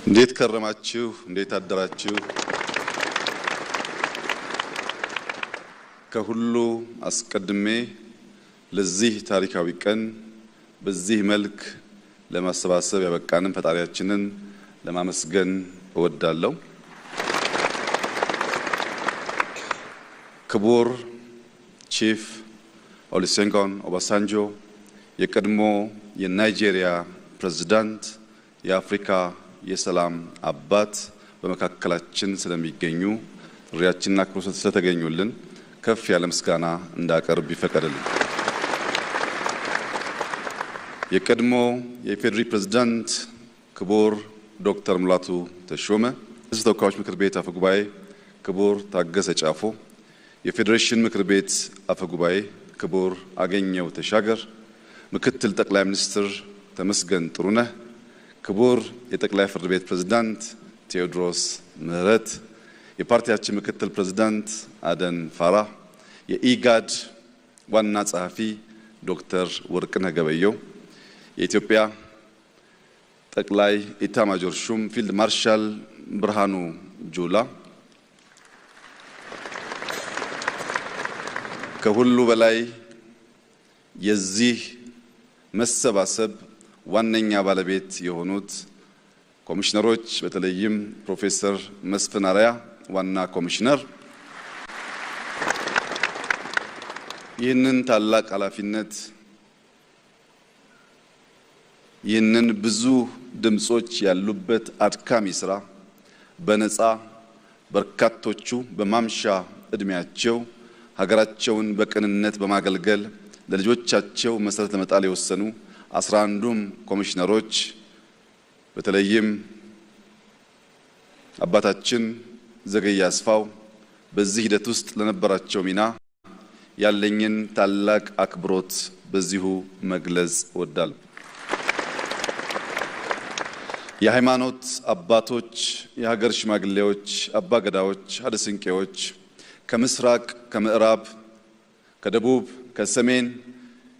እንዴት ከረማችሁ? እንዴት አደራችሁ? ከሁሉ አስቀድሜ ለዚህ ታሪካዊ ቀን በዚህ መልክ ለማሰባሰብ ያበቃንን ፈጣሪያችንን ለማመስገን እወዳለሁ። ክቡር ቺፍ ኦሉሴጉን ኦባሳንጆ የቀድሞ የናይጄሪያ ፕሬዝዳንት የአፍሪካ የሰላም አባት በመካከላችን ስለሚገኙ ጥሪያችንና አክብሮት ስለተገኙልን ከፍ ያለ ምስጋና እንዳቀርብ ይፈቀድልኝ። የቀድሞ የኢፌዴሪ ፕሬዝዳንት ክቡር ዶክተር ሙላቱ ተሾመ፣ የሕዝብ ተወካዮች ምክር ቤት አፈ ጉባኤ ክቡር ታገሰ ጫፎ፣ የፌዴሬሽን ምክር ቤት አፈ ጉባኤ ክቡር አገኘው ተሻገር፣ ምክትል ጠቅላይ ሚኒስትር ተመስገን ጥሩነህ፣ ክቡር የጠቅላይ ፍርድ ቤት ፕሬዝዳንት ቴዎድሮስ ምህረት፣ የፓርቲያችን ምክትል ፕሬዝዳንት አደን ፋራህ፣ የኢጋድ ዋና ጸሐፊ ዶክተር ወርቅነህ ገበየሁ፣ የኢትዮጵያ ጠቅላይ ኢታማጆር ሹም ፊልድ ማርሻል ብርሃኑ ጁላ፣ ከሁሉ በላይ የዚህ መሰባሰብ ዋነኛ ባለቤት የሆኑት ኮሚሽነሮች በተለይም ፕሮፌሰር መስፍን አርአያ ዋና ኮሚሽነር ይህንን ታላቅ ኃላፊነት ይህንን ብዙ ድምጾች ያሉበት አድካሚ ስራ በነፃ በርካቶቹ በማምሻ እድሜያቸው ሀገራቸውን በቅንነት በማገልገል ለልጆቻቸው መሰረት ለመጣል የወሰኑ 11ዱም ኮሚሽነሮች በተለይም አባታችን ዘገየ አስፋው በዚህ ሂደት ውስጥ ለነበራቸው ሚና ያለኝን ታላቅ አክብሮት በዚሁ መግለጽ እወዳለሁ። የሃይማኖት አባቶች፣ የሀገር ሽማግሌዎች፣ አባገዳዎች፣ ሀደስንቄዎች ከምስራቅ፣ ከምዕራብ፣ ከደቡብ፣ ከሰሜን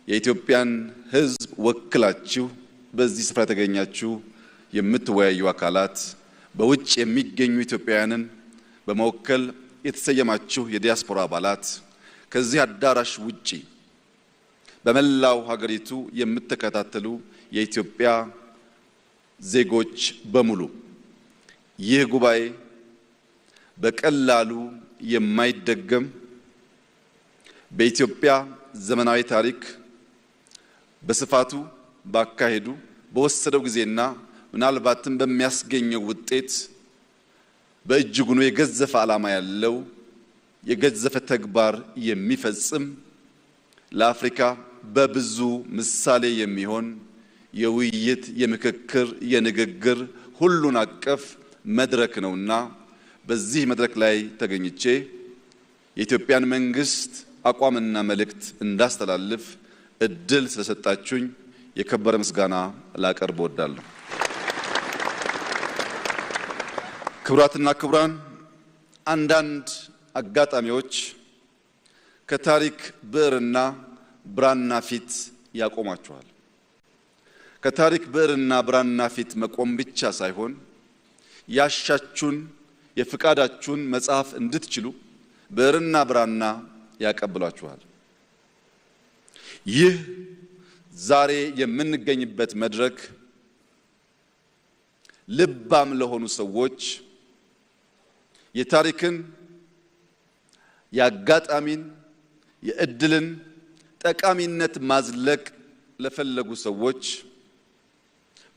የኢትዮጵያን ሕዝብ ወክላችሁ በዚህ ስፍራ የተገኛችሁ የምትወያዩ አካላት፣ በውጭ የሚገኙ ኢትዮጵያውያንን በመወከል የተሰየማችሁ የዲያስፖራ አባላት፣ ከዚህ አዳራሽ ውጪ በመላው ሀገሪቱ የምትከታተሉ የኢትዮጵያ ዜጎች በሙሉ ይህ ጉባኤ በቀላሉ የማይደገም በኢትዮጵያ ዘመናዊ ታሪክ በስፋቱ ባካሄዱ በወሰደው ጊዜና ምናልባትም በሚያስገኘው ውጤት በእጅጉኑ የገዘፈ ዓላማ ያለው የገዘፈ ተግባር የሚፈጽም ለአፍሪካ በብዙ ምሳሌ የሚሆን የውይይት፣ የምክክር፣ የንግግር ሁሉን አቀፍ መድረክ ነውና በዚህ መድረክ ላይ ተገኝቼ የኢትዮጵያን መንግስት አቋምና መልእክት እንዳስተላልፍ እድል ስለሰጣችሁኝ የከበረ ምስጋና ላቀርብ እወዳለሁ። ክቡራትና ክቡራን፣ አንዳንድ አጋጣሚዎች ከታሪክ ብዕርና ብራና ፊት ያቆማችኋል። ከታሪክ ብዕርና ብራና ፊት መቆም ብቻ ሳይሆን ያሻችሁን የፍቃዳችሁን መጽሐፍ እንድትችሉ ብዕርና ብራና ያቀብሏችኋል። ይህ ዛሬ የምንገኝበት መድረክ ልባም ለሆኑ ሰዎች የታሪክን፣ የአጋጣሚን፣ የእድልን ጠቃሚነት ማዝለቅ ለፈለጉ ሰዎች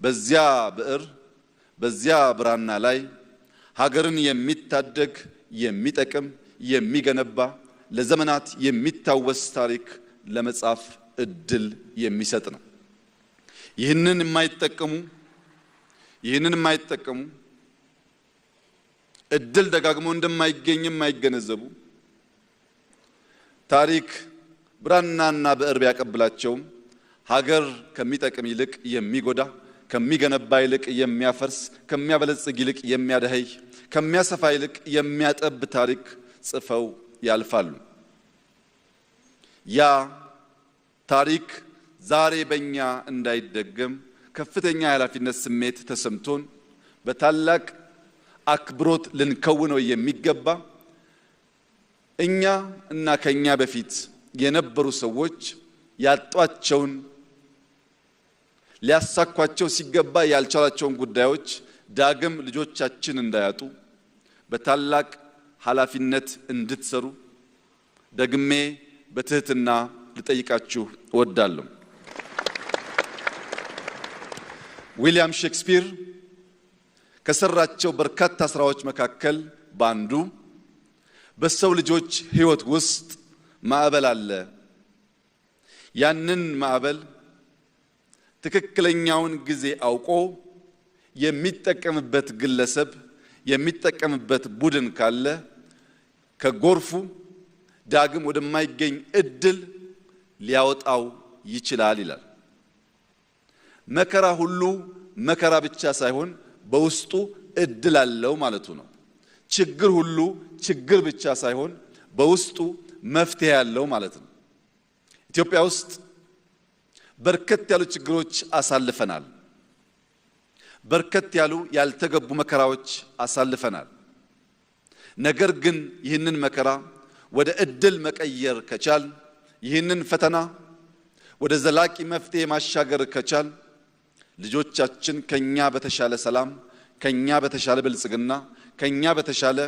በዚያ ብዕር በዚያ ብራና ላይ ሀገርን የሚታደግ የሚጠቅም የሚገነባ ለዘመናት የሚታወስ ታሪክ ለመጻፍ እድል የሚሰጥ ነው። ይህንን የማይጠቀሙ እድል ደጋግሞ እንደማይገኝም የማይገነዘቡ ታሪክ ብራናና ብዕር ቢያቀብላቸውም ሀገር ከሚጠቅም ይልቅ የሚጎዳ፣ ከሚገነባ ይልቅ የሚያፈርስ፣ ከሚያበለጽግ ይልቅ የሚያደህይ፣ ከሚያሰፋ ይልቅ የሚያጠብ ታሪክ ጽፈው ያልፋሉ። ያ ታሪክ ዛሬ በእኛ እንዳይደገም ከፍተኛ ኃላፊነት ስሜት ተሰምቶን በታላቅ አክብሮት ልንከውነው የሚገባ እኛ እና ከኛ በፊት የነበሩ ሰዎች ያጧቸውን ሊያሳኳቸው ሲገባ ያልቻላቸውን ጉዳዮች ዳግም ልጆቻችን እንዳያጡ በታላቅ ኃላፊነት እንድትሰሩ ደግሜ በትህትና ልጠይቃችሁ እወዳለሁ። ዊሊያም ሼክስፒር ከሰራቸው በርካታ ስራዎች መካከል ባንዱ በሰው ልጆች ሕይወት ውስጥ ማዕበል አለ፣ ያንን ማዕበል ትክክለኛውን ጊዜ አውቆ የሚጠቀምበት ግለሰብ የሚጠቀምበት ቡድን ካለ ከጎርፉ ዳግም ወደማይገኝ እድል ሊያወጣው ይችላል ይላል። መከራ ሁሉ መከራ ብቻ ሳይሆን በውስጡ እድል አለው ማለቱ ነው። ችግር ሁሉ ችግር ብቻ ሳይሆን በውስጡ መፍትሄ ያለው ማለት ነው። ኢትዮጵያ ውስጥ በርከት ያሉ ችግሮች አሳልፈናል። በርከት ያሉ ያልተገቡ መከራዎች አሳልፈናል። ነገር ግን ይህንን መከራ ወደ እድል መቀየር ከቻል፣ ይህንን ፈተና ወደ ዘላቂ መፍትሄ ማሻገር ከቻል ልጆቻችን ከኛ በተሻለ ሰላም፣ ከኛ በተሻለ ብልጽግና፣ ከኛ በተሻለ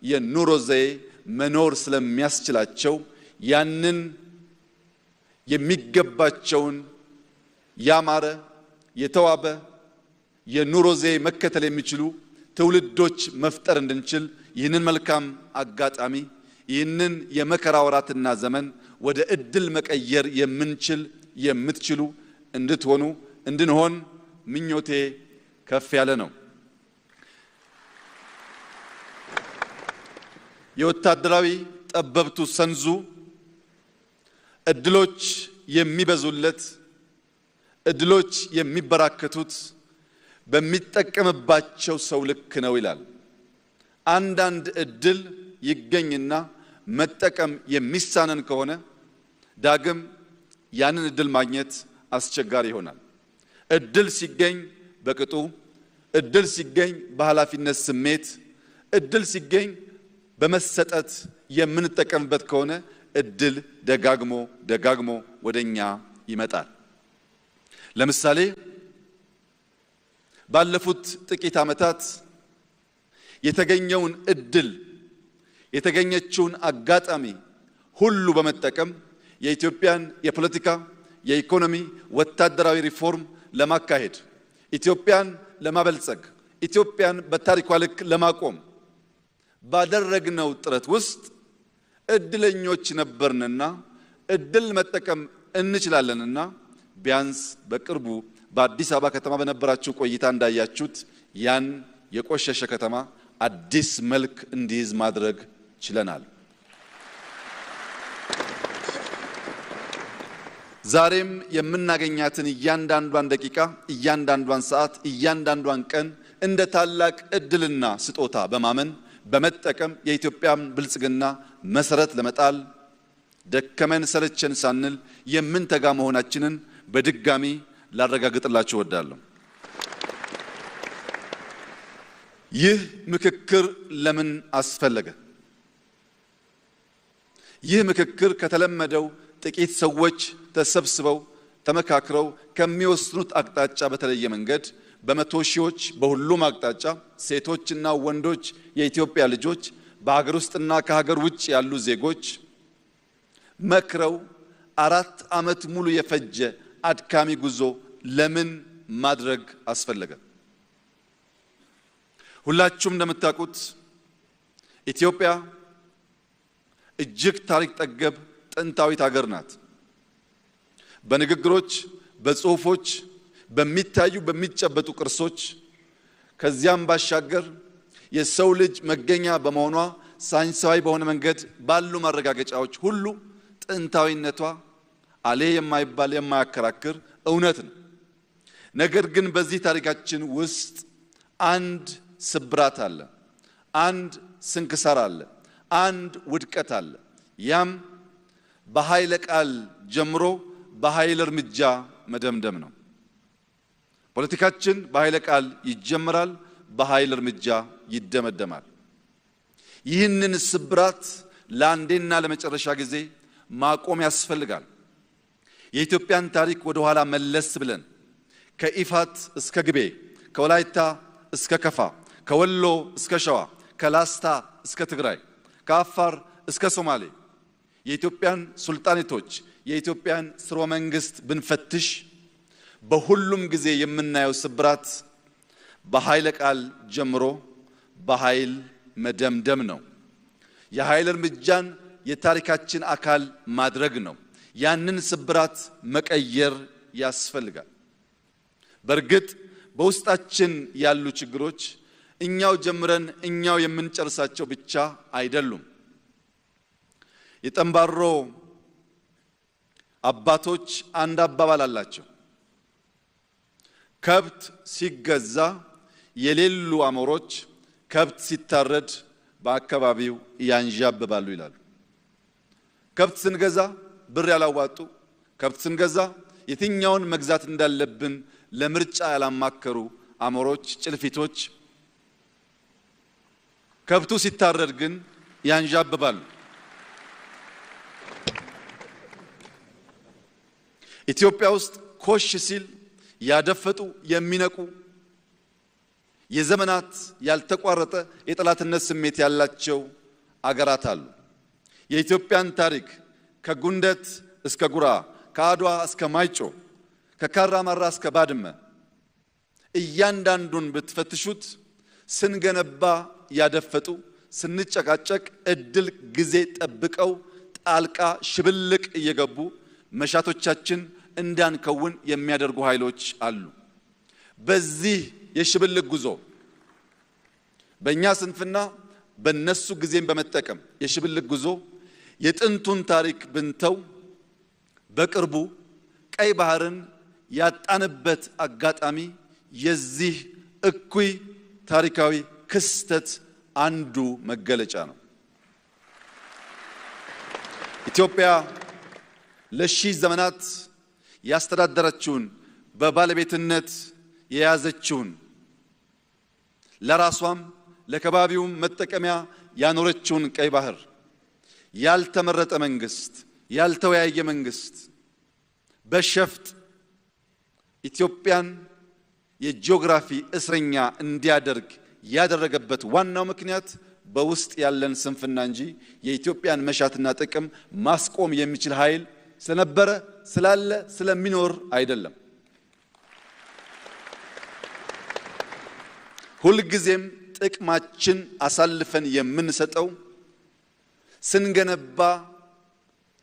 የኑሮ ዘዬ መኖር ስለሚያስችላቸው ያንን የሚገባቸውን ያማረ የተዋበ የኑሮ ዘዬ መከተል የሚችሉ ትውልዶች መፍጠር እንድንችል ይህንን መልካም አጋጣሚ ይህንን የመከራ ወራትና ዘመን ወደ እድል መቀየር የምንችል የምትችሉ እንድትሆኑ እንድንሆን ምኞቴ ከፍ ያለ ነው። የወታደራዊ ጠበብቱ ሰንዙ እድሎች የሚበዙለት እድሎች የሚበራከቱት በሚጠቀምባቸው ሰው ልክ ነው ይላል። አንዳንድ እድል ይገኝና መጠቀም የሚሳነን ከሆነ ዳግም ያንን እድል ማግኘት አስቸጋሪ ይሆናል። እድል ሲገኝ በቅጡ፣ እድል ሲገኝ በኃላፊነት ስሜት፣ እድል ሲገኝ በመሰጠት የምንጠቀምበት ከሆነ እድል ደጋግሞ ደጋግሞ ወደኛ ይመጣል። ለምሳሌ ባለፉት ጥቂት ዓመታት የተገኘውን እድል የተገኘችውን አጋጣሚ ሁሉ በመጠቀም የኢትዮጵያን የፖለቲካ፣ የኢኮኖሚ፣ ወታደራዊ ሪፎርም ለማካሄድ ኢትዮጵያን ለማበልጸግ ኢትዮጵያን በታሪኳ ልክ ለማቆም ባደረግነው ጥረት ውስጥ እድለኞች ነበርንና እድል መጠቀም እንችላለንና ቢያንስ በቅርቡ በአዲስ አበባ ከተማ በነበራችሁ ቆይታ እንዳያችሁት ያን የቆሸሸ ከተማ አዲስ መልክ እንዲይዝ ማድረግ ችለናል። ዛሬም የምናገኛትን እያንዳንዷን ደቂቃ፣ እያንዳንዷን ሰዓት፣ እያንዳንዷን ቀን እንደ ታላቅ እድልና ስጦታ በማመን በመጠቀም የኢትዮጵያን ብልጽግና መሰረት ለመጣል ደከመን ሰለቸን ሳንል የምንተጋ መሆናችንን በድጋሚ ላረጋግጥላችሁ እወዳለሁ። ይህ ምክክር ለምን አስፈለገ? ይህ ምክክር ከተለመደው ጥቂት ሰዎች ተሰብስበው ተመካክረው ከሚወስኑት አቅጣጫ በተለየ መንገድ በመቶ ሺዎች በሁሉም አቅጣጫ ሴቶችና ወንዶች የኢትዮጵያ ልጆች በሀገር ውስጥና ከሀገር ውጭ ያሉ ዜጎች መክረው 4 ዓመት ሙሉ የፈጀ አድካሚ ጉዞ ለምን ማድረግ አስፈለገ? ሁላችሁም እንደምታውቁት ኢትዮጵያ እጅግ ታሪክ ጠገብ ጥንታዊት ሀገር ናት። በንግግሮች፣ በጽሁፎች፣ በሚታዩ በሚጨበጡ ቅርሶች ከዚያም ባሻገር የሰው ልጅ መገኛ በመሆኗ ሳይንሳዊ በሆነ መንገድ ባሉ ማረጋገጫዎች ሁሉ ጥንታዊነቷ አሌ የማይባል የማያከራክር እውነት ነው። ነገር ግን በዚህ ታሪካችን ውስጥ አንድ ስብራት አለ፣ አንድ ስንክሳር አለ፣ አንድ ውድቀት አለ። ያም በኃይለ ቃል ጀምሮ በኃይል እርምጃ መደምደም ነው። ፖለቲካችን በኃይለ ቃል ይጀምራል፣ በኃይል እርምጃ ይደመደማል። ይህንን ስብራት ለአንዴና ለመጨረሻ ጊዜ ማቆም ያስፈልጋል። የኢትዮጵያን ታሪክ ወደ ኋላ መለስ ብለን ከኢፋት እስከ ግቤ፣ ከወላይታ እስከ ከፋ፣ ከወሎ እስከ ሸዋ፣ ከላስታ እስከ ትግራይ፣ ከአፋር እስከ ሶማሌ የኢትዮጵያን ሱልጣኔቶች የኢትዮጵያን ስርወ መንግስት ብንፈትሽ በሁሉም ጊዜ የምናየው ስብራት በኃይለ ቃል ጀምሮ በኃይል መደምደም ነው። የኃይል እርምጃን የታሪካችን አካል ማድረግ ነው። ያንን ስብራት መቀየር ያስፈልጋል። በእርግጥ በውስጣችን ያሉ ችግሮች እኛው ጀምረን እኛው የምንጨርሳቸው ብቻ አይደሉም። የጠንባሮ አባቶች አንድ አባባል አላቸው። ከብት ሲገዛ የሌሉ አሞሮች ከብት ሲታረድ በአካባቢው ያንዣብባሉ ይላሉ። ከብት ስንገዛ ብር ያላዋጡ፣ ከብት ስንገዛ የትኛውን መግዛት እንዳለብን ለምርጫ ያላማከሩ አሞሮች፣ ጭልፊቶች ከብቱ ሲታረድ ግን ያንዣብባሉ። ኢትዮጵያ ውስጥ ኮሽ ሲል ያደፈጡ የሚነቁ የዘመናት ያልተቋረጠ የጠላትነት ስሜት ያላቸው አገራት አሉ። የኢትዮጵያን ታሪክ ከጉንደት እስከ ጉራ፣ ከአድዋ እስከ ማይጮ፣ ከካራማራ እስከ ባድመ እያንዳንዱን ብትፈትሹት ስንገነባ ያደፈጡ፣ ስንጨቃጨቅ እድል ጊዜ ጠብቀው ጣልቃ ሽብልቅ እየገቡ መሻቶቻችን እንዳንከውን የሚያደርጉ ኃይሎች አሉ። በዚህ የሽብልቅ ጉዞ በእኛ ስንፍና በነሱ ጊዜን በመጠቀም የሽብልቅ ጉዞ የጥንቱን ታሪክ ብንተው በቅርቡ ቀይ ባህርን ያጣንበት አጋጣሚ የዚህ እኩይ ታሪካዊ ክስተት አንዱ መገለጫ ነው። ኢትዮጵያ ለሺህ ዘመናት ያስተዳደረችውን በባለቤትነት የያዘችውን ለራሷም ለከባቢውም መጠቀሚያ ያኖረችውን ቀይ ባህር ያልተመረጠ መንግስት፣ ያልተወያየ መንግስት በሸፍጥ ኢትዮጵያን የጂኦግራፊ እስረኛ እንዲያደርግ ያደረገበት ዋናው ምክንያት በውስጥ ያለን ስንፍና እንጂ የኢትዮጵያን መሻትና ጥቅም ማስቆም የሚችል ኃይል ስለነበረ ስላለ ስለሚኖር አይደለም። ሁልጊዜም ጥቅማችን አሳልፈን የምንሰጠው ስንገነባ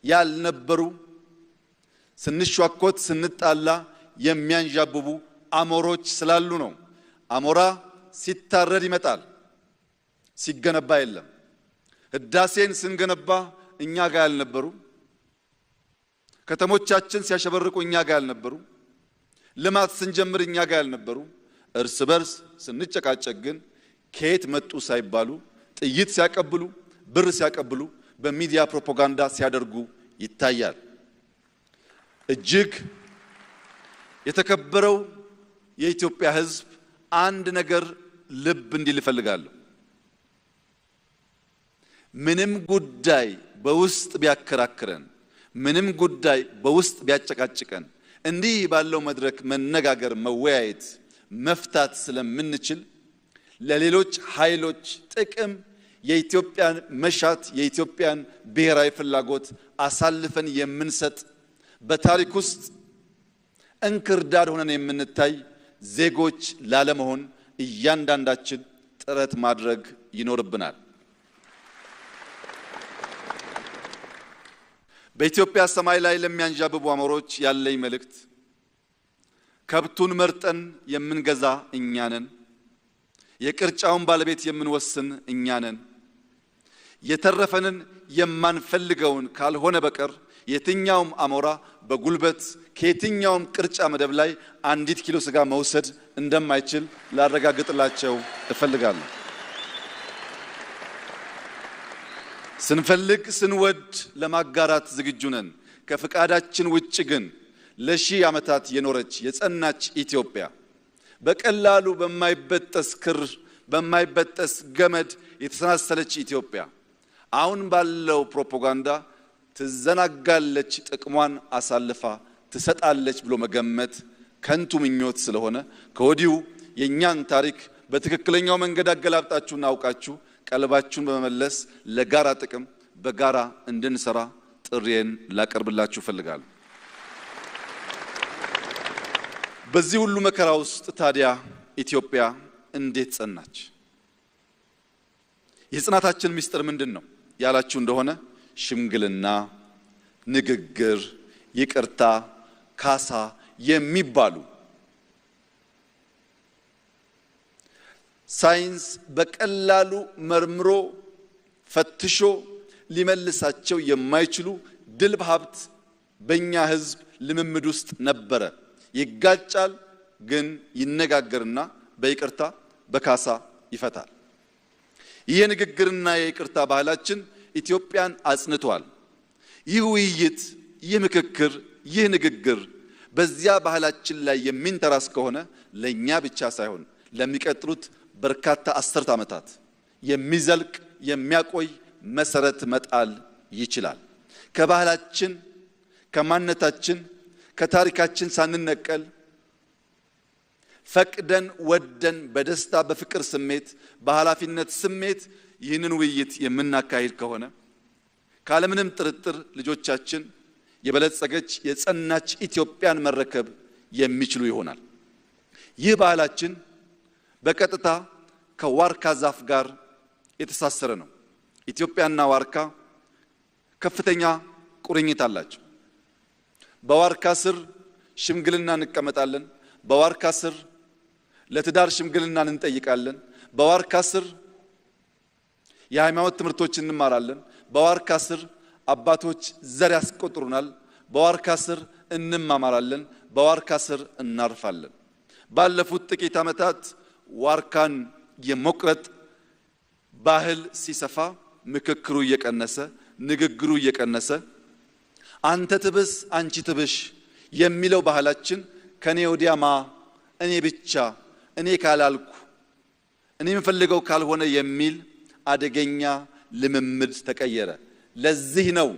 ያልነበሩ፣ ስንሿኮት ስንጣላ የሚያንዣብቡ አሞሮች ስላሉ ነው። አሞራ ሲታረድ ይመጣል፣ ሲገነባ የለም። ህዳሴን ስንገነባ እኛ ጋር ያልነበሩ፣ ከተሞቻችን ሲያሸበርቁ እኛ ጋር ያልነበሩ፣ ልማት ስንጀምር እኛ ጋር ያልነበሩ፣ እርስ በርስ ስንጨቃጨቅ ግን ከየት መጡ ሳይባሉ ጥይት ሲያቀብሉ፣ ብር ሲያቀብሉ፣ በሚዲያ ፕሮፓጋንዳ ሲያደርጉ ይታያል። እጅግ የተከበረው የኢትዮጵያ ሕዝብ አንድ ነገር ልብ እንዲል እፈልጋለሁ። ምንም ጉዳይ በውስጥ ቢያከራክረን፣ ምንም ጉዳይ በውስጥ ቢያጨቃጭቀን እንዲህ ባለው መድረክ መነጋገር፣ መወያየት፣ መፍታት ስለምንችል ለሌሎች ኃይሎች ጥቅም የኢትዮጵያን መሻት የኢትዮጵያን ብሔራዊ ፍላጎት አሳልፈን የምንሰጥ በታሪክ ውስጥ እንክርዳድ ሆነን የምንታይ ዜጎች ላለመሆን እያንዳንዳችን ጥረት ማድረግ ይኖርብናል። በኢትዮጵያ ሰማይ ላይ ለሚያንዣብቡ አሞሮች ያለኝ መልእክት ከብቱን መርጠን የምንገዛ እኛ ነን። የቅርጫውን ባለቤት የምንወስን እኛ ነን። የተረፈንን የማንፈልገውን ካልሆነ በቀር የትኛውም አሞራ በጉልበት ከየትኛውም ቅርጫ መደብ ላይ አንዲት ኪሎ ስጋ መውሰድ እንደማይችል ላረጋግጥላቸው እፈልጋለሁ። ስንፈልግ ስንወድ ለማጋራት ዝግጁ ነን። ከፍቃዳችን ውጭ ግን ለሺህ ዓመታት የኖረች የጸናች ኢትዮጵያ በቀላሉ በማይበጠስ ክር በማይበጠስ ገመድ የተሰናሰለች ኢትዮጵያ አሁን ባለው ፕሮፓጋንዳ ትዘናጋለች፣ ጥቅሟን አሳልፋ ትሰጣለች ብሎ መገመት ከንቱ ምኞት ስለሆነ ከወዲሁ የኛን ታሪክ በትክክለኛው መንገድ አገላብጣችሁና አውቃችሁ ቀልባችሁን በመመለስ ለጋራ ጥቅም በጋራ እንድንሰራ ጥሪዬን ላቀርብላችሁ ፈልጋለሁ። በዚህ ሁሉ መከራ ውስጥ ታዲያ ኢትዮጵያ እንዴት ጸናች? የጽናታችን ምስጢር ምንድነው ያላችሁ እንደሆነ ሽምግልና፣ ንግግር፣ ይቅርታ፣ ካሳ የሚባሉ ሳይንስ በቀላሉ መርምሮ ፈትሾ ሊመልሳቸው የማይችሉ ድልብ ሀብት በእኛ ሕዝብ ልምምድ ውስጥ ነበረ። ይጋጫል፣ ግን ይነጋገርና በይቅርታ በካሳ ይፈታል። ይህ ንግግርና የይቅርታ ባህላችን ኢትዮጵያን አጽንቷል። ይህ ውይይት፣ ይህ ምክክር፣ ይህ ንግግር በዚያ ባህላችን ላይ የሚንተራስ ከሆነ ለኛ ብቻ ሳይሆን ለሚቀጥሉት በርካታ አስርት ዓመታት የሚዘልቅ የሚያቆይ መሰረት መጣል ይችላል። ከባህላችን ከማንነታችን ከታሪካችን ሳንነቀል ፈቅደን ወደን በደስታ በፍቅር ስሜት በኃላፊነት ስሜት ይህንን ውይይት የምናካሂድ ከሆነ ካለምንም ጥርጥር ልጆቻችን የበለጸገች የጸናች ኢትዮጵያን መረከብ የሚችሉ ይሆናል። ይህ ባህላችን በቀጥታ ከዋርካ ዛፍ ጋር የተሳሰረ ነው። ኢትዮጵያና ዋርካ ከፍተኛ ቁርኝት አላቸው። በዋርካ ስር ሽምግልና እንቀመጣለን። በዋርካ ስር ለትዳር ሽምግልና እንጠይቃለን። በዋርካ ስር የሃይማኖት ትምህርቶችን እንማራለን። በዋርካ ስር አባቶች ዘር ያስቆጥሩናል። በዋርካ ስር እንማማራለን። በዋርካ ስር እናርፋለን። ባለፉት ጥቂት ዓመታት ዋርካን የመቁረጥ ባህል ሲሰፋ ምክክሩ እየቀነሰ ንግግሩ እየቀነሰ አንተ ትብስ አንቺ ትብሽ የሚለው ባህላችን ከኔ ወዲያማ እኔ ብቻ እኔ ካላልኩ እኔ የምፈልገው ካልሆነ የሚል አደገኛ ልምምድ ተቀየረ። ለዚህ ነው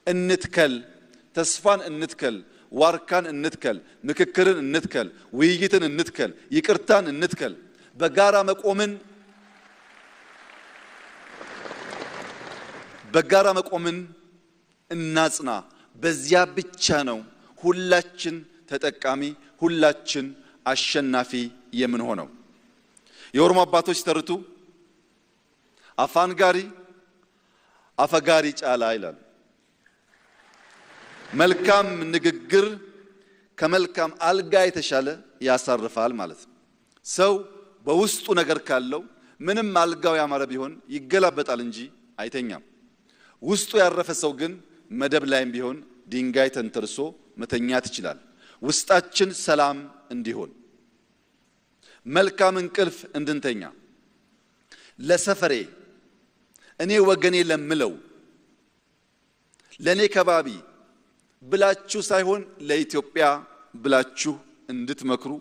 እንትከል፣ ተስፋን እንትከል፣ ዋርካን እንትከል፣ ምክክርን እንትከል፣ ውይይትን እንትከል፣ ይቅርታን እንትከል፣ በጋራ መቆምን እናጽና። በዚያ ብቻ ነው ሁላችን ተጠቃሚ ሁላችን አሸናፊ የምንሆነው። የኦሮሞ አባቶች ተርቱ አፋን ጋሪ አፈጋሪ ጫላ ይላል። መልካም ንግግር ከመልካም አልጋ የተሻለ ያሳርፋል ማለት ነው። ሰው በውስጡ ነገር ካለው ምንም አልጋው ያማረ ቢሆን ይገላበጣል እንጂ አይተኛም። ውስጡ ያረፈ ሰው ግን መደብ ላይም ቢሆን ድንጋይ ተንተርሶ መተኛት ይችላል። ውስጣችን ሰላም እንዲሆን መልካም እንቅልፍ እንድንተኛ ለሰፈሬ እኔ ወገኔ ለምለው ለኔ ከባቢ ብላችሁ ሳይሆን ለኢትዮጵያ ብላችሁ እንድትመክሩ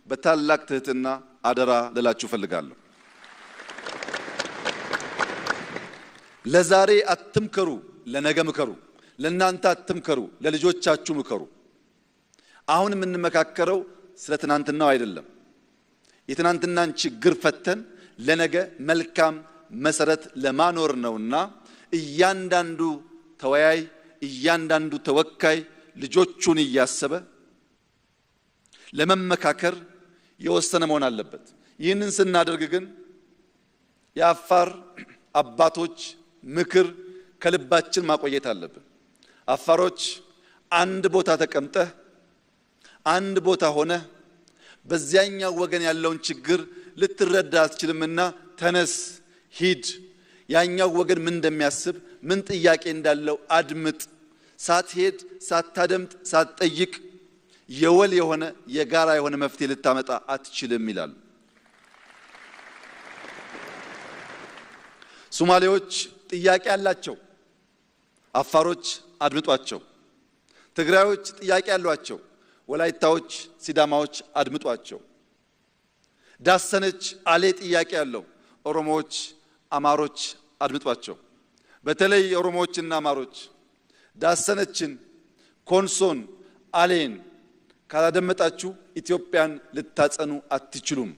በታላቅ ትህትና አደራ ልላችሁ ፈልጋለሁ። ለዛሬ አትምከሩ፣ ለነገ ምከሩ። ለናንተ አትምከሩ፣ ለልጆቻችሁ ምከሩ። አሁን የምንመካከረው ስለ ትናንትናው አይደለም። የትናንትናን ችግር ፈተን ለነገ መልካም መሰረት ለማኖር ነውና እያንዳንዱ ተወያይ እያንዳንዱ ተወካይ ልጆቹን እያሰበ ለመመካከር የወሰነ መሆን አለበት። ይህንን ስናደርግ ግን የአፋር አባቶች ምክር ከልባችን ማቆየት አለብን። አፋሮች አንድ ቦታ ተቀምጠህ አንድ ቦታ ሆነ በዚያኛው ወገን ያለውን ችግር ልትረዳ አትችልምና ተነስ ሂድ፣ ያኛው ወገን ምን እንደሚያስብ ምን ጥያቄ እንዳለው አድምጥ። ሳትሄድ ሳታደምጥ ሳትጠይቅ የወል የሆነ የጋራ የሆነ መፍትሄ ልታመጣ አትችልም ይላሉ። ሶማሌዎች ጥያቄ አላቸው፣ አፋሮች አድምጧቸው። ትግራዮች ጥያቄ አሏቸው፣ ወላይታዎች ሲዳማዎች አድምጧቸው። ዳሰነች አሌ ጥያቄ ያለው ኦሮሞዎች፣ አማሮች አድምጧቸው። በተለይ ኦሮሞዎችና አማሮች ዳሰነችን፣ ኮንሶን፣ አሌን ካላደመጣችሁ ኢትዮጵያን ልታጸኑ አትችሉም።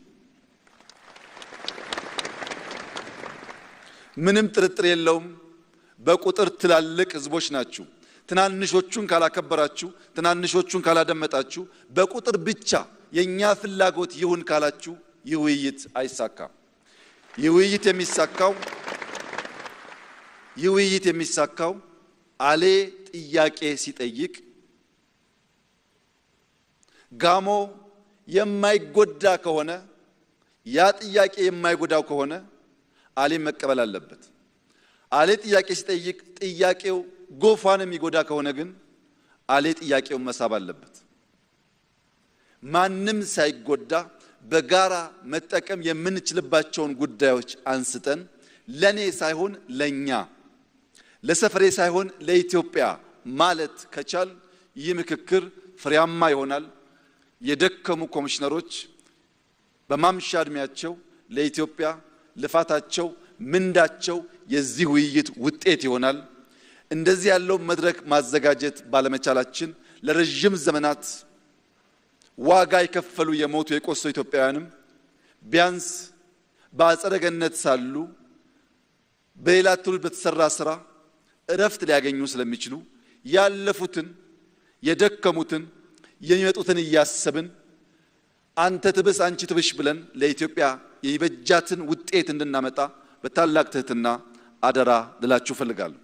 ምንም ጥርጥር የለውም። በቁጥር ትላልቅ ህዝቦች ናችሁ። ትናንሾቹን ካላከበራችሁ፣ ትናንሾቹን ካላደመጣችሁ፣ በቁጥር ብቻ የኛ ፍላጎት ይሁን ካላችሁ ይህ ውይይት አይሳካም። ይህ ውይይት የሚሳካው አሌ ጥያቄ ሲጠይቅ ጋሞ የማይጎዳ ከሆነ ያ ጥያቄ የማይጎዳው ከሆነ አሌ መቀበል አለበት። አሌ ጥያቄ ሲጠይቅ ጥያቄው ጎፋን የሚጎዳ ከሆነ ግን አሌ ጥያቄውን መሳብ አለበት። ማንም ሳይጎዳ በጋራ መጠቀም የምንችልባቸውን ጉዳዮች አንስተን ለኔ ሳይሆን ለኛ፣ ለሰፈሬ ሳይሆን ለኢትዮጵያ ማለት ከቻል ይህ ምክክር ፍሬያማ ይሆናል። የደከሙ ኮሚሽነሮች በማምሻ እድሜያቸው ለኢትዮጵያ ልፋታቸው፣ ምንዳቸው የዚህ ውይይት ውጤት ይሆናል። እንደዚህ ያለው መድረክ ማዘጋጀት ባለመቻላችን ለረጅም ዘመናት ዋጋ የከፈሉ የሞቱ የቆሰሉ ኢትዮጵያውያንም ቢያንስ በአጸደ ገነት ሳሉ በሌላ ትውልድ በተሰራ ስራ እረፍት ሊያገኙ ስለሚችሉ ያለፉትን የደከሙትን የሚመጡትን እያሰብን አንተ ትብስ አንቺ ትብሽ ብለን ለኢትዮጵያ የበጃትን ውጤት እንድናመጣ በታላቅ ትህትና አደራ ልላችሁ ፈልጋለሁ።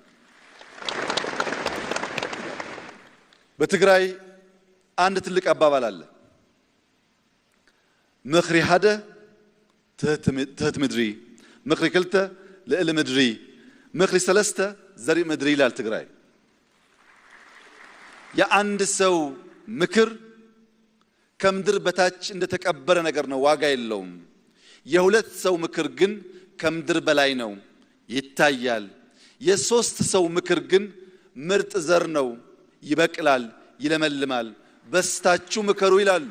በትግራይ አንድ ትልቅ አባባል አለ። ምኽሪ ሓደ ትህት ምድሪ፣ ምኽሪ ክልተ ልዕሊ ምድሪ፣ ምኽሪ ሰለስተ ዘሪእ ምድሪ ይላል ትግራይ። የአንድ ሰው ምክር ከምድር በታች እንደተቀበረ ነገር ነው፣ ዋጋ የለውም። የሁለት ሰው ምክር ግን ከምድር በላይ ነው፣ ይታያል። የሶስት ሰው ምክር ግን ምርጥ ዘር ነው፣ ይበቅላል፣ ይለመልማል። በስታችሁ ምከሩ ይላሉ።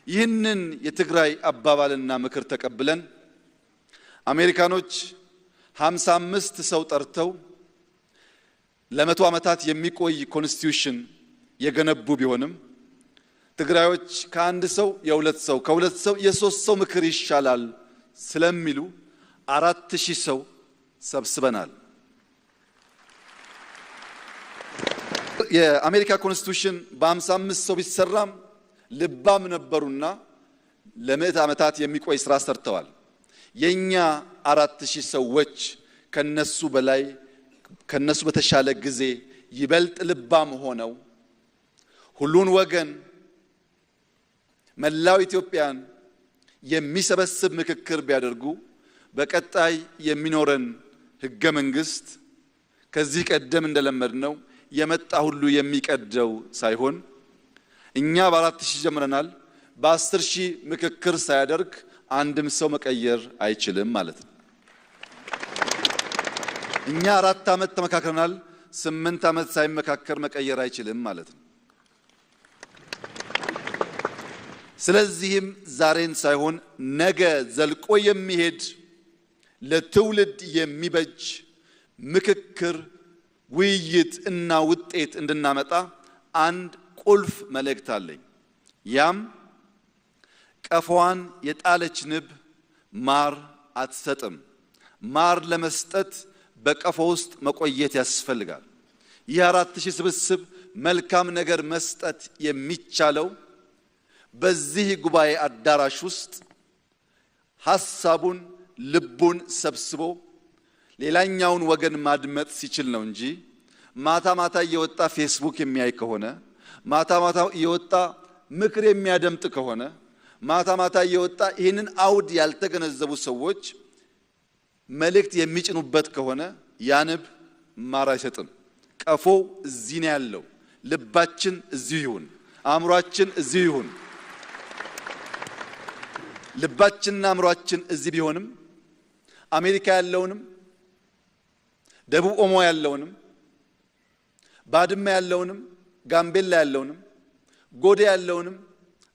ይህንን የትግራይ አባባልና ምክር ተቀብለን አሜሪካኖች 55 ሰው ጠርተው ለመቶ ዓመታት የሚቆይ ኮንስቲቱሽን የገነቡ ቢሆንም ትግራዮች ከአንድ ሰው የሁለት ሰው ከሁለት ሰው የሶስት ሰው ምክር ይሻላል ስለሚሉ 4000 ሰው ሰብስበናል። የአሜሪካ ኮንስቲቱሽን በ55 ሰው ቢሰራም ልባም ነበሩና ለምዕት ዓመታት የሚቆይ ስራ ሰርተዋል። የኛ 4000 ሰዎች ከነሱ በላይ ከነሱ በተሻለ ጊዜ ይበልጥ ልባም ሆነው ሁሉን ወገን መላው ኢትዮጵያን የሚሰበስብ ምክክር ቢያደርጉ በቀጣይ የሚኖረን ህገ መንግስት ከዚህ ቀደም እንደለመድነው የመጣ ሁሉ የሚቀደው ሳይሆን እኛ በ4000 ጀምረናል። በ10000 ምክክር ሳያደርግ አንድም ሰው መቀየር አይችልም ማለት ነው። እኛ 4 ዓመት ተመካክረናል። 8 ዓመት ሳይመካከር መቀየር አይችልም ማለት ነው። ስለዚህም ዛሬን ሳይሆን ነገ ዘልቆ የሚሄድ ለትውልድ የሚበጅ ምክክር፣ ውይይት እና ውጤት እንድናመጣ አንድ ቁልፍ መልእክት አለኝ። ያም ቀፎዋን የጣለች ንብ ማር አትሰጥም። ማር ለመስጠት በቀፎ ውስጥ መቆየት ያስፈልጋል። ይህ 4000 ስብስብ መልካም ነገር መስጠት የሚቻለው በዚህ ጉባኤ አዳራሽ ውስጥ ሐሳቡን ልቡን ሰብስቦ ሌላኛውን ወገን ማድመጥ ሲችል ነው እንጂ ማታ ማታ እየወጣ ፌስቡክ የሚያይ ከሆነ፣ ማታ ማታ እየወጣ ምክር የሚያደምጥ ከሆነ፣ ማታ ማታ እየወጣ ይህንን አውድ ያልተገነዘቡ ሰዎች መልእክት የሚጭኑበት ከሆነ ያንብ ማር አይሰጥም። ቀፎ እዚህ ነው ያለው። ልባችን እዚሁ ይሁን፣ አእምሯችን እዚሁ ይሁን። ልባችንና አእምሯችን እዚህ ቢሆንም አሜሪካ ያለውንም ደቡብ ኦሞ ያለውንም ባድመ ያለውንም ጋምቤላ ያለውንም ጎዴ ያለውንም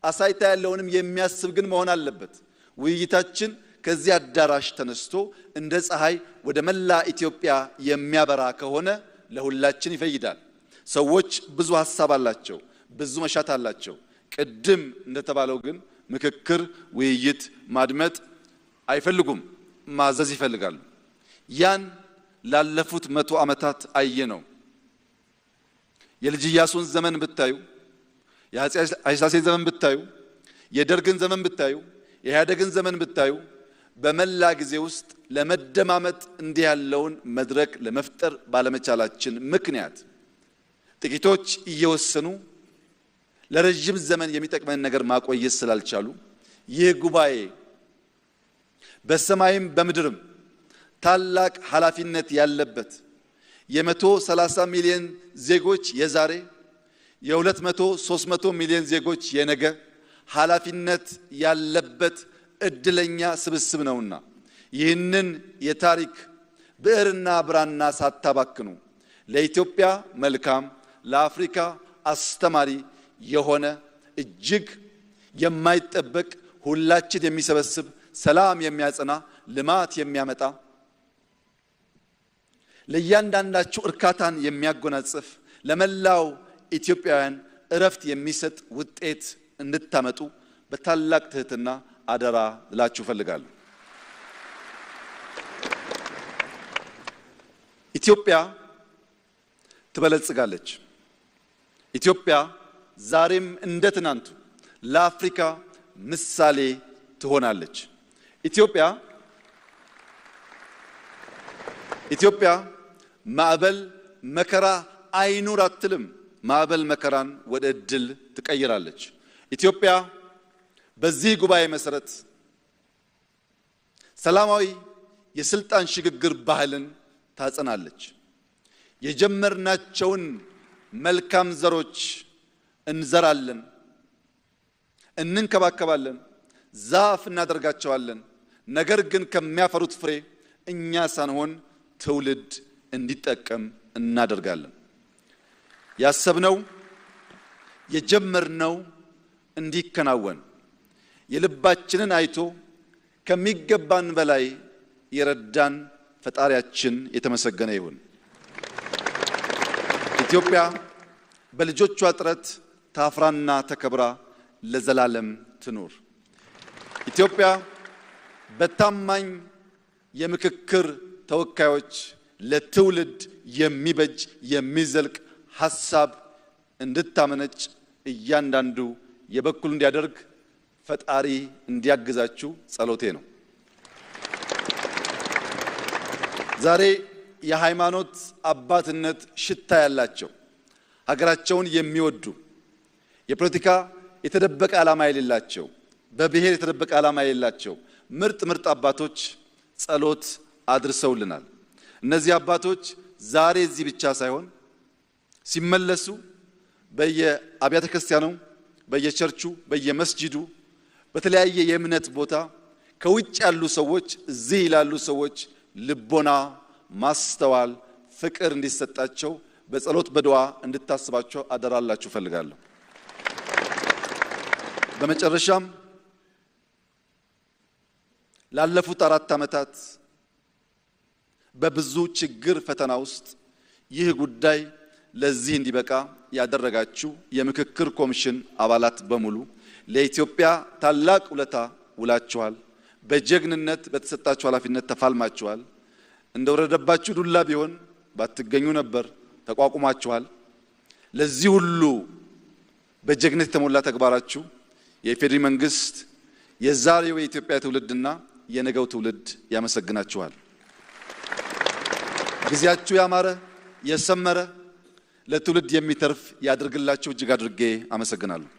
አሳይታ ያለውንም የሚያስብ ግን መሆን አለበት። ውይይታችን ከዚህ አዳራሽ ተነስቶ እንደ ፀሐይ ወደ መላ ኢትዮጵያ የሚያበራ ከሆነ ለሁላችን ይፈይዳል። ሰዎች ብዙ ሐሳብ አላቸው፣ ብዙ መሻት አላቸው። ቅድም እንደተባለው ግን ምክክር፣ ውይይት ማድመጥ አይፈልጉም፣ ማዘዝ ይፈልጋሉ። ያን ላለፉት 100 ዓመታት አየነው። የልጅ ኢያሱን ዘመን ብታዩ፣ የአፄ ኃይለሥላሴ ዘመን ብታዩ፣ የደርግን ዘመን ብታዩ፣ የኢህአዴግን ዘመን ብታዩ በመላ ጊዜ ውስጥ ለመደማመጥ እንዲህ ያለውን መድረክ ለመፍጠር ባለመቻላችን ምክንያት ጥቂቶች እየወሰኑ ለረጅም ዘመን የሚጠቅመን ነገር ማቆየት ስላልቻሉ ይህ ጉባኤ በሰማይም በምድርም ታላቅ ኃላፊነት ያለበት የ130 ሚሊዮን ዜጎች የዛሬ የ200-300 ሚሊዮን ዜጎች የነገ ኃላፊነት ያለበት እድለኛ ስብስብ ነውና ይህንን የታሪክ ብዕርና ብራና ሳታባክኑ ለኢትዮጵያ መልካም፣ ለአፍሪካ አስተማሪ የሆነ እጅግ የማይጠበቅ ሁላችን የሚሰበስብ ሰላም የሚያጸና ልማት የሚያመጣ ለእያንዳንዳችሁ እርካታን የሚያጎናጽፍ ለመላው ኢትዮጵያውያን እረፍት የሚሰጥ ውጤት እንድታመጡ በታላቅ ትህትና አደራ ልላችሁ ፈልጋለሁ። ኢትዮጵያ ትበለጽጋለች። ኢትዮጵያ ዛሬም እንደ ትናንቱ ለአፍሪካ ምሳሌ ትሆናለች። ኢትዮጵያ ማዕበል መከራ አይኑር አትልም። ማዕበል መከራን ወደ እድል ትቀይራለች። ኢትዮጵያ በዚህ ጉባኤ መሰረት ሰላማዊ የስልጣን ሽግግር ባህልን ታጸናለች። የጀመርናቸውን መልካም ዘሮች እንዘራለን፣ እንንከባከባለን፣ ዛፍ እናደርጋቸዋለን። ነገር ግን ከሚያፈሩት ፍሬ እኛ ሳንሆን ትውልድ እንዲጠቀም እናደርጋለን። ያሰብነው የጀመርነው እንዲከናወን የልባችንን አይቶ ከሚገባን በላይ የረዳን ፈጣሪያችን የተመሰገነ ይሁን። ኢትዮጵያ በልጆቿ ጥረት ታፍራና ተከብራ ለዘላለም ትኑር። ኢትዮጵያ በታማኝ የምክክር ተወካዮች ለትውልድ የሚበጅ የሚዘልቅ ሐሳብ እንድታመነጭ እያንዳንዱ የበኩል እንዲያደርግ ፈጣሪ እንዲያግዛችሁ ጸሎቴ ነው። ዛሬ የሃይማኖት አባትነት ሽታ ያላቸው ሀገራቸውን የሚወዱ የፖለቲካ የተደበቀ ዓላማ የሌላቸው በብሔር የተደበቀ ዓላማ የሌላቸው ምርጥ አባቶች ጸሎት አድርሰውልናል። እነዚህ አባቶች ዛሬ እዚህ ብቻ ሳይሆን ሲመለሱ በየአብያተ ክርስቲያኑ፣ በየቸርቹ፣ በየመስጂዱ፣ በተለያየ የእምነት ቦታ ከውጭ ያሉ ሰዎች እዚህ ያሉ ሰዎች ልቦና፣ ማስተዋል፣ ፍቅር እንዲሰጣቸው በጸሎት በዱዓ እንድታስባቸው አደራላችሁ ፈልጋለሁ። በመጨረሻም ላለፉት 4 ዓመታት በብዙ ችግር ፈተና ውስጥ ይህ ጉዳይ ለዚህ እንዲበቃ ያደረጋችሁ የምክክር ኮሚሽን አባላት በሙሉ ለኢትዮጵያ ታላቅ ውለታ ውላችኋል። በጀግንነት በተሰጣችሁ ኃላፊነት ተፋልማችኋል። እንደወረደባችሁ ዱላ ቢሆን ባትገኙ ነበር፣ ተቋቁማችኋል። ለዚህ ሁሉ በጀግንነት የተሞላ ተግባራችሁ የኢፌዴሪ መንግስት የዛሬው የኢትዮጵያ ትውልድና የነገው ትውልድ ያመሰግናችኋል። ጊዜያችሁ ያማረ የሰመረ ለትውልድ የሚተርፍ ያድርግላችሁ። እጅግ አድርጌ አመሰግናለሁ።